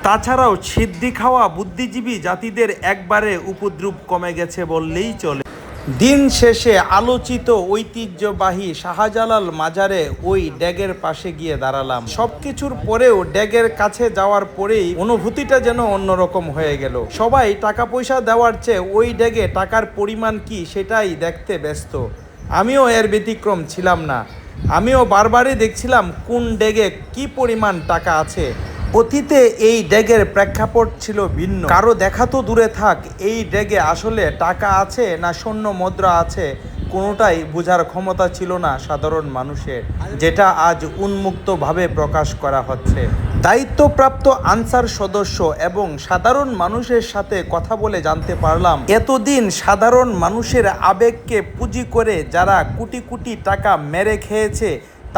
তাছাড়াও সিদ্ধি খাওয়া বুদ্ধিজীবী জাতিদের একবারে উপদ্রব কমে গেছে বললেই চলে। দিন শেষে আলোচিত ঐতিহ্যবাহী শাহজালাল মাজারে ওই ড্যাগের পাশে গিয়ে দাঁড়ালাম। সবকিছুর পরেও ড্যাগের কাছে যাওয়ার পরেই অনুভূতিটা যেন অন্যরকম হয়ে গেল। সবাই টাকা পয়সা দেওয়ার চেয়ে ওই ড্যাগে টাকার পরিমাণ কি সেটাই দেখতে ব্যস্ত। আমিও এর ব্যতিক্রম ছিলাম না। আমিও বারবারই দেখছিলাম কোন ড্যাগে কি পরিমাণ টাকা আছে। অতীতে এই ড্যাগের প্রেক্ষাপট ছিল ভিন্ন। কারো দেখা তো দূরে থাক, এই ড্যাগে আসলে টাকা আছে না স্বর্ণ মুদ্রা আছে কোনোটাই বোঝার ক্ষমতা ছিল না সাধারণ মানুষের, যেটা আজ উন্মুক্তভাবে প্রকাশ করা হচ্ছে। দায়িত্বপ্রাপ্ত আনসার সদস্য এবং সাধারণ মানুষের সাথে কথা বলে জানতে পারলাম, এতদিন সাধারণ মানুষের আবেগকে পুঁজি করে যারা কোটি কোটি টাকা মেরে খেয়েছে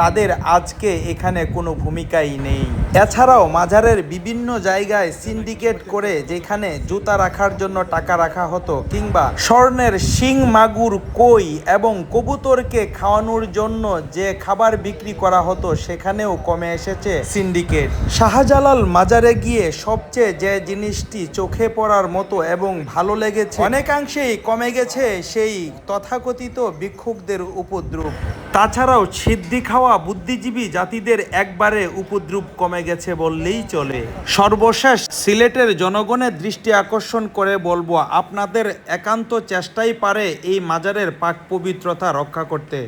তাদের আজকে এখানে কোনো ভূমিকাই নেই। এছাড়াও মাজারের বিভিন্ন জায়গায় সিন্ডিকেট করে যেখানে জুতা রাখার জন্য টাকা রাখা হতো, কিংবা স্বর্ণের শিং, মাগুর, কই এবং কবুতরকে খাওয়ানোর জন্য যে খাবার বিক্রি করা হতো সেখানেও কমে এসেছে সিন্ডিকেট। শাহজালাল মাজারে গিয়ে সবচেয়ে যে জিনিসটি চোখে পড়ার মতো এবং ভালো লেগেছে, অনেকাংশেই কমে গেছে সেই তথাকথিত ভিক্ষুকদের উপদ্রব। তাছাড়াও সিদ্ধি খাওয়া বুদ্ধিজীবী জাতিদের একবারে উপদ্রব কমে গেছে বললেই চলে। সর্বশেষ সিলেটের জনগণের দৃষ্টি আকর্ষণ করে বলবো, আপনাদের একান্ত চেষ্টাই পারে এই মাজারের পাক পবিত্রতা রক্ষা করতে।